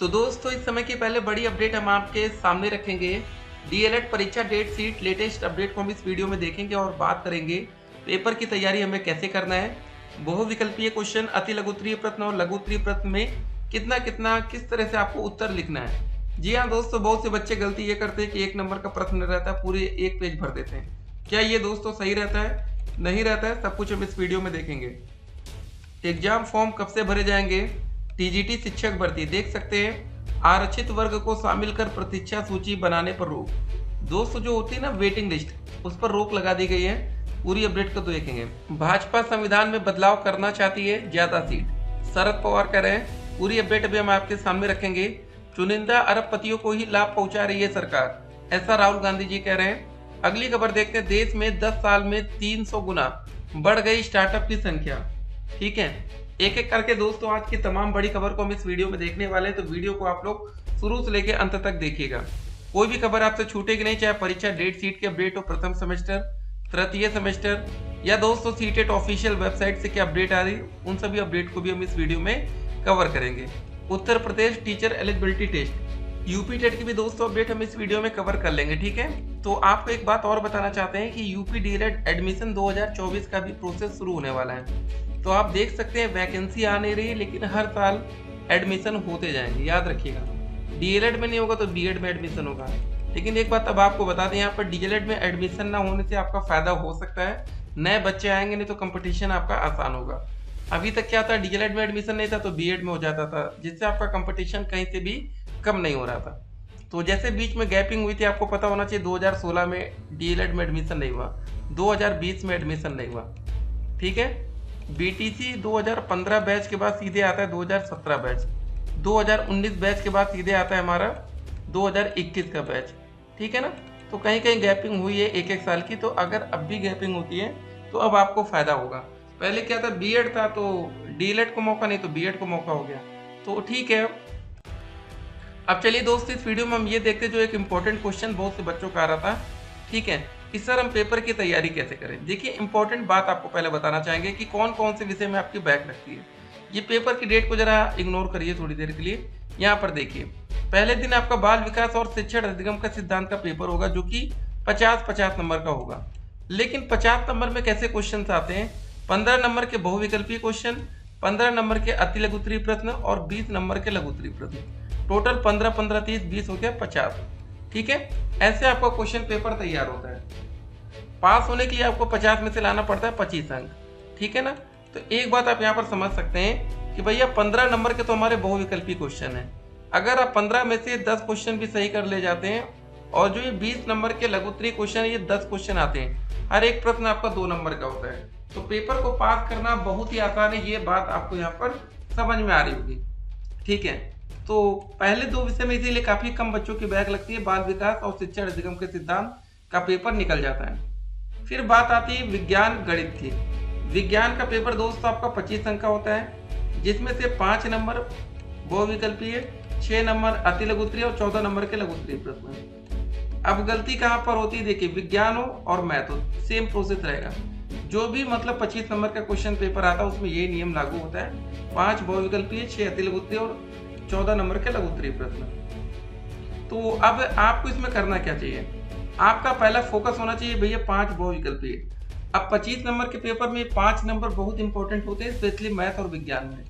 तो दोस्तों इस समय की पहले बड़ी अपडेट हम आपके सामने रखेंगे। डीएलएड परीक्षा डेट शीट लेटेस्ट अपडेट को हम इस वीडियो में देखेंगे और बात करेंगे पेपर की तैयारी हमें कैसे करना है। बहुविकल्पीय क्वेश्चन, अति लघु उत्तरीय प्रश्न और लघु उत्तरीय प्रश्न में कितना कितना किस तरह से आपको उत्तर लिखना है। जी हाँ दोस्तों, बहुत से बच्चे गलती ये करते हैं कि 1 नंबर का प्रश्न रहता है, पूरे 1 पेज भर देते हैं। क्या ये दोस्तों सही रहता है? नहीं रहता है। सब कुछ हम इस वीडियो में देखेंगे। एग्जाम फॉर्म कब से भरे जाएंगे? टीजीटी शिक्षक भर्ती देख सकते हैं, आरक्षित वर्ग को शामिल कर प्रतीक्षा सूची बनाने पर रोक। दोस्तों जो होती है ना वेटिंग लिस्ट, उस पर रोक लगा दी गई है। पूरी अपडेट को देखेंगे। भाजपा संविधान में बदलाव करना चाहती है, ज्यादा सीट, शरद पवार कह रहे हैं। पूरी अपडेट अभी हम आपके सामने रखेंगे। चुनिंदा अरबपतियों को ही लाभ पहुंचा रही है सरकार, ऐसा राहुल गांधी जी कह रहे हैं। अगली खबर देखते हैं। देश में 10 साल में 300 गुना बढ़ गई स्टार्टअप की संख्या। ठीक है, एक एक करके दोस्तों आज की तमाम बड़ी खबर को हम इस वीडियो में देखने वाले हैं, तो वीडियो को आप लोग शुरू से लेकर अंत तक देखिएगा। कोई भी खबर आपसे छूटेगी नहीं, चाहे परीक्षा डेट शीट के अपडेट हो, प्रथम सेमेस्टर, तृतीय सेमेस्टर, या दोस्तों सीटेट ऑफिशियल वेबसाइट से क्या अपडेट आ रही, उन सभी अपडेट को भी हम इस वीडियो में कवर करेंगे। Uttar Pradesh teacher eligibility test, UP TET की भी दोस्तों अपडेट हम इस वीडियो में कवर कर लेंगे। ठीक है, तो आपको एक बात और बताना चाहते हैं कि यूपी डीएलएड एडमिशन 2024 का भी प्रोसेस शुरू होने वाला है। तो आप देख सकते हैं वैकेंसी आ नहीं रही, लेकिन हर साल एडमिशन होते जाएंगे। याद रखिएगा, डीएलएड में नहीं होगा तो बीएड में एडमिशन होगा। लेकिन एक बात अब आपको बता दें, यहाँ पर डीएलएड में एडमिशन ना होने से आपका फायदा हो सकता है, नए बच्चे आएंगे, नहीं तो कंपटीशन आपका आसान होगा। अभी तक क्या था, डीएलएड में एडमिशन नहीं था तो बीएड में हो जाता था, जिससे आपका कंपटीशन कहीं से भी कम नहीं हो रहा था। तो जैसे बीच में गैपिंग हुई थी, आपको पता होना चाहिए 2016 में डीएलएड में एडमिशन नहीं हुआ, 2020 में एडमिशन नहीं हुआ। ठीक है, बीटीसी 2015 बैच के बाद सीधे आता है 2017 बैच, 2019 बैच के बाद सीधे आता है हमारा 2021 का बैच। ठीक है ना, तो कहीं कहीं गैपिंग हुई है एक एक साल की। तो अगर अब भी गैपिंग होती है तो अब आपको फायदा होगा। पहले क्या था, बीएड था तो डीएलएड को मौका नहीं, तो बीएड को मौका हो गया। तो ठीक है, अब चलिए दोस्तों इस वीडियो में हम ये देखते हैं जो एक इम्पोर्टेंट क्वेश्चन बहुत से बच्चों का आ रहा था। ठीक है, कि सर हम पेपर की तैयारी कैसे करें। देखिए इंपॉर्टेंट बात आपको पहले बताना चाहेंगे कि कौन कौन से विषय में आपकी बैक लगती है। ये पेपर की डेट को जरा इग्नोर करिए थोड़ी देर के लिए। यहाँ पर देखिए, पहले दिन आपका बाल विकास और शिक्षण अधिगम का सिद्धांत का पेपर होगा, जो कि 50-50 नंबर का होगा। लेकिन 50 नंबर में कैसे क्वेश्चन आते हैं, 15 नंबर के बहुविकल्पीय क्वेश्चन, 15 नंबर के अति लघु उत्तरीय प्रश्न और 20 नंबर के लघु उत्तरीय प्रश्न। टोटल 15 15 30 20 हो गया 50। ठीक है, ऐसे आपका क्वेश्चन पेपर तैयार होता है। पास होने के लिए आपको 50 में से लाना पड़ता है 25 अंक। ठीक है ना, तो एक बात आप यहाँ पर समझ सकते हैं कि भैया 15 नंबर के तो हमारे बहुविकल्पी क्वेश्चन है। अगर आप 15 में से 10 क्वेश्चन भी सही कर ले जाते हैं, और जो ये 20 नंबर के लघु उत्तरीय क्वेश्चन है, ये 10 क्वेश्चन आते हैं, हर एक प्रश्न आपका 2 नंबर का होता है। तो पेपर को पास करना बहुत ही आसान है, ये बात आपको यहाँ पर समझ में आ रही होगी। ठीक है, तो पहले 2 विषय में इसीलिए काफी कम बच्चों की बैक लगती है, बाल विकास और शिक्षण अधिगम के सिद्धांत का पेपर निकल जाता है। फिर बात आती है विज्ञान गणित की। विज्ञान का पेपर दोस्तों आपका 25 अंक का होता है, जिसमें से 5 नंबर बहुविकल्पीय, 6 नंबर अति लघु उत्तरीय और 14 नंबर के लघु उत्तरीय प्रश्न हैं। अब गलती कहाँ पर होती है, देखिए विज्ञान हो और मैथ हो, सेम प्रोसेस रहेगा। जो भी मतलब 25 नंबर का क्वेश्चन पेपर आता है उसमें ये नियम लागू होता है, 5 बहुविकल्पीय, 6 अति लघु उत्तरीय और 14 नंबर के लघु उत्तरीय प्रश्न। तो अब आपको इसमें करना क्या चाहिए, आपका पहला फोकस होना चाहिए भैया 5 बहुविकल्पीय। अब 25 नंबर के पेपर में 5 नंबर बहुत इंपॉर्टेंट होते हैं, स्पेशली मैथ और विज्ञान में।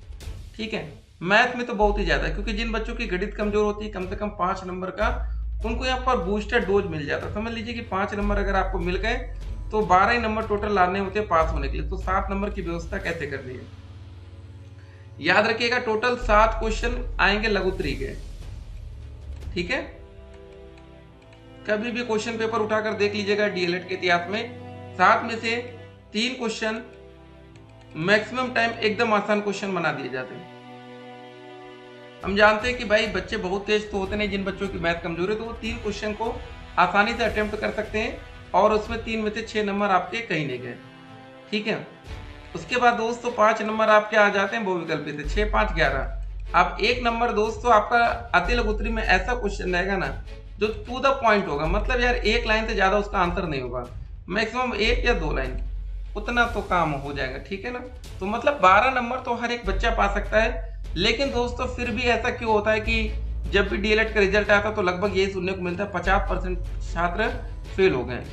ठीक है, मैथ में तो बहुत ही ज्यादा, क्योंकि जिन बच्चों की गणित कमजोर होती है, कम से कम 5 नंबर का उनको यहाँ पर बूस्टर डोज मिल जाता है। समझ लीजिए कि 5 नंबर अगर आपको मिल गए तो 12 ही नंबर टोटल लाने होते हैं पास होने के लिए। तो 7 नंबर की व्यवस्था कैसे करनी है, याद रखिएगा टोटल 7 क्वेश्चन आएंगे लघु उत्तरीय के। ठीक है, कभी भी क्वेश्चन पेपर उठाकर देख लीजिएगा डीएलएड के इतिहास में, 7 में से 3 क्वेश्चन मैक्सिमम टाइम एकदम आसान क्वेश्चन बना दिए जाते हैं। हम जानते हैं कि भाई बच्चे बहुत तेज तो होते नहीं, जिन बच्चों की मैथ कमजोर है तो वो 3 क्वेश्चन को आसानी से अटेम्प्ट कर सकते हैं, और उसमें 3 में से 6 नंबर आपके कहीं नहीं गए। ठीक है, उसके बाद दोस्तों 5 नंबर आपके आ जाते हैं बहुविकल्पी से, 6 5 11। अब 1 नंबर दोस्तों आपका अति लघु उत्तरीय में ऐसा क्वेश्चन रहेगा ना जो टू द पॉइंट होगा, मतलब यार एक लाइन से ज्यादा उसका आंसर नहीं होगा, मैक्सिमम 1 या 2 लाइन, उतना तो काम हो जाएगा। ठीक है ना, तो मतलब 12 नंबर तो हर एक बच्चा पा सकता है। लेकिन दोस्तों फिर भी ऐसा क्यों होता है कि जब भी डीएलएड का रिजल्ट आता है तो लगभग यही सुनने को मिलता है 50% छात्र फेल हो गए।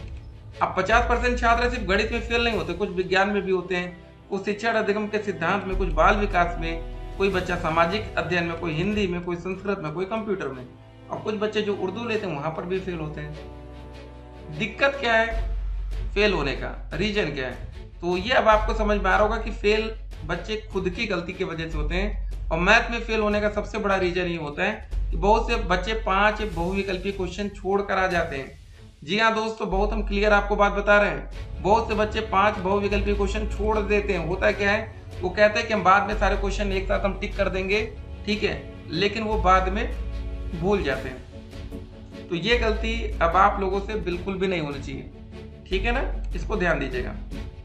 अब 50% छात्र सिर्फ गणित में फेल नहीं होते, कुछ विज्ञान में भी होते हैं, कुछ शिक्षा अधिगम के सिद्धांत में, कुछ बाल विकास में, कोई बच्चा सामाजिक अध्ययन में, कोई हिंदी में, कोई संस्कृत में, कोई कंप्यूटर में, और कुछ बच्चे जो उर्दू लेते हैं वहां पर भी फेल होते हैं। दिक्कत क्या है फेल होने का, रीजन क्या है? तो ये अब आपको समझ में आ रहा होगा कि फेल बच्चे खुद की गलती की वजह से होते हैं। और मैथ में फेल होने का सबसे बड़ा रीजन ये होता है कि बहुत से बच्चे 5 बहुविकल्पीय क्वेश्चन छोड़ कर आ जाते हैं। जी हाँ दोस्तों, बहुत हम क्लियर आपको बात बता रहे हैं। बहुत से बच्चे 5 बहुविकल्पीय क्वेश्चन छोड़ देते हैं। होता क्या है, वो कहते हैं कि हम बाद में सारे क्वेश्चन एक साथ हम टिक कर देंगे, ठीक है, लेकिन वो बाद में भूल जाते हैं। तो ये गलती अब आप लोगों से बिल्कुल भी नहीं होनी चाहिए, ठीक है ना, इसको ध्यान दीजिएगा।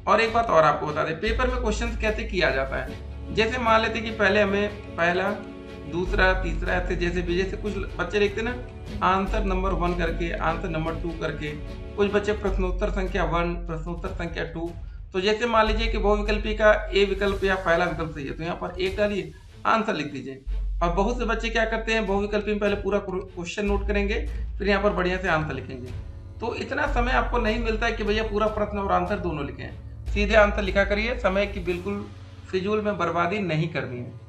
और एक बात और आपको बता दें, पेपर में क्वेश्चन कैसे किया जाता है। जैसे मान लेते कि पहले हमें पहला, दूसरा, तीसरा, ऐसे जैसे कुछ बच्चे लिखते ना आंसर नंबर 1 करके, आंसर नंबर 2 करके, कुछ बच्चे प्रश्नोत्तर संख्या 1, प्रश्नोत्तर संख्या 2। तो जैसे मान लीजिए कि बहुविकल्पी का ए विकल्प या पहला विकल्प सही है, तो यहाँ पर 1 डालिए, आंसर लिख दीजिए। और बहुत से बच्चे क्या करते हैं, बहुविकल्पी में पहले पूरा क्वेश्चन नोट करेंगे, फिर यहाँ पर बढ़िया से आंसर लिखेंगे। तो इतना समय आपको नहीं मिलता है कि भैया पूरा प्रश्न और आंसर दोनों लिखें। सीधे आंसर लिखा करिए, समय की बिल्कुल फिजूल में बर्बादी नहीं करनी है।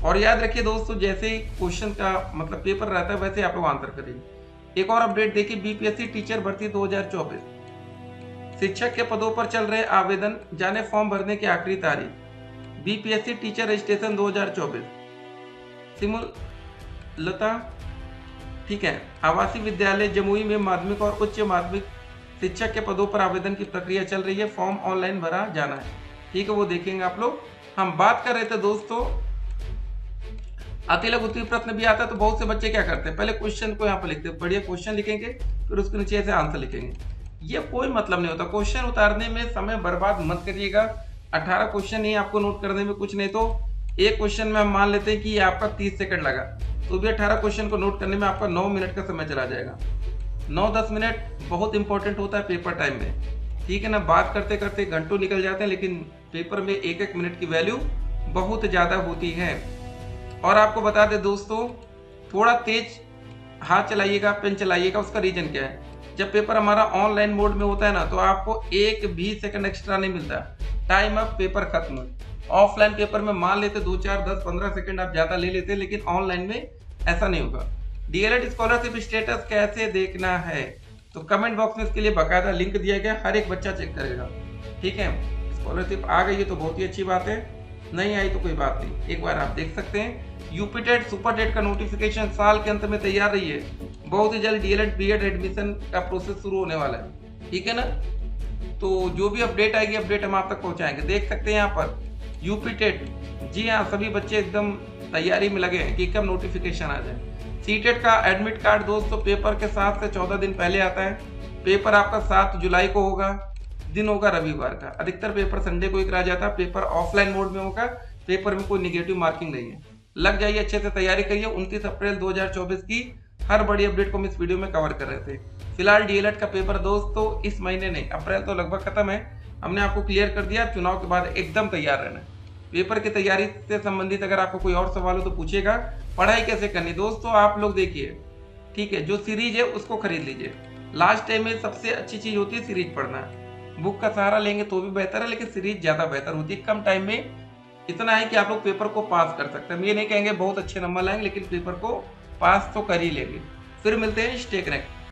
और याद रखिए दोस्तों, जैसे क्वेश्चन का मतलब पेपर रहता है वैसे आप लोग आंसर करिए। एक और अपडेट देखिए, बीपीएससी टीचर भर्ती 2024 शिक्षक के पदों पर चल रहे आवेदन, जाने फॉर्म भरने की आखिरी तारीख। बीपीएससी टीचर रजिस्ट्रेशन 2024 सिमुलता, ठीक है, आवासीय विद्यालय जमुई में माध्यमिक और उच्च माध्यमिक शिक्षक के पदों पर आवेदन की प्रक्रिया चल रही है। फॉर्म ऑनलाइन भरा जाना है, ठीक है, वो देखेंगे आप लोग। हम बात कर रहे थे दोस्तों, अति लघु उत्तरीय प्रश्न भी आता है। तो बहुत से बच्चे क्या करते हैं, पहले क्वेश्चन को यहाँ पर लिखते हैं, बढ़िया क्वेश्चन लिखेंगे, फिर उसके नीचे ऐसे आंसर लिखेंगे। ये कोई मतलब नहीं होता। क्वेश्चन उतारने में समय बर्बाद मत करिएगा। 18 क्वेश्चन ही आपको नोट करने में, कुछ नहीं तो एक क्वेश्चन में हम मान लेते हैं कि आपका 30 सेकंड लगा, तो भी 18 क्वेश्चन को नोट करने में आपका 9 मिनट का समय चला जाएगा। 9-10 मिनट बहुत इंपॉर्टेंट होता है पेपर टाइम में, ठीक है ना। बात करते करते घंटों निकल जाते हैं, लेकिन पेपर में एक एक मिनट की वैल्यू बहुत ज़्यादा होती है। और आपको बता दें दोस्तों, थोड़ा तेज हाथ चलाइएगा, पेन चलाइएगा। उसका रीजन क्या है, जब पेपर हमारा ऑनलाइन मोड में होता है ना, तो आपको एक भी सेकंड एक्स्ट्रा नहीं मिलता, टाइम अप, पेपर खत्म। ऑफलाइन पेपर में मान लेते 2, 4, 10, 15 सेकंड आप ज़्यादा ले लेते, लेकिन ऑनलाइन में ऐसा नहीं होगा। डीएलएड स्कॉलरशिप स्टेटस कैसे देखना है, तो कमेंट बॉक्स में इसके लिए बकायदा लिंक दिया गया, हर एक बच्चा चेक करेगा, ठीक है। स्कॉलरशिप आ गई है तो बहुत ही अच्छी बात है, नहीं आई तो कोई बात नहीं, एक बार आप देख सकते हैं। यूपीटेट सुपर टेट का नोटिफिकेशन साल के अंत में तैयार रही है। बहुत ही जल्द डीएलएड बीएड एडमिशन का प्रोसेस शुरू होने वाला है, ठीक है ना। तो जो भी अपडेट आएगी, अपडेट हम आप तक पहुंचाएंगे। देख सकते हैं यहाँ पर यूपीटेट, जी हाँ, सभी बच्चे एकदम तैयारी में लगे हैं कि कब नोटिफिकेशन आ जाए। सीटेट का एडमिट कार्ड दोस्तों पेपर के 7 से 14 दिन पहले आता है। पेपर आपका 7 जुलाई को होगा, दिन होगा रविवार का। अधिकतर पेपर संडे को ही करा जाता है। पेपर ऑफलाइन मोड में होगा, पेपर में कोई निगेटिव मार्किंग नहीं है। लग जाइए, अच्छे से तैयारी करिए। 29 अप्रैल 2024 की हर बड़ी अपडेट को हम इस वीडियो में कवर कर रहे थे। फिलहाल डीएलएड का पेपर दोस्तों इस महीने नहीं, अप्रैल तो लगभग खत्म है, हमने आपको क्लियर कर दिया। चुनाव के बाद एकदम तैयार रहना। पेपर की तैयारी से संबंधित अगर आपको कोई और सवाल हो तो पूछिएगा। पढ़ाई कैसे करनी दोस्तों, आप लोग देखिए, ठीक है, जो सीरीज है उसको खरीद लीजिए। लास्ट टाइम में सबसे अच्छी चीज होती है सीरीज पढ़ना। बुक का सहारा लेंगे तो भी बेहतर है, लेकिन सीरीज ज्यादा बेहतर होती है। कम टाइम में इतना है कि आप लोग पेपर को पास कर सकते हैं। हम ये नहीं कहेंगे बहुत अच्छे नंबर लाएंगे, लेकिन पेपर को पास तो कर ही लेंगे। फिर मिलते हैं, स्टे कनेक्ट।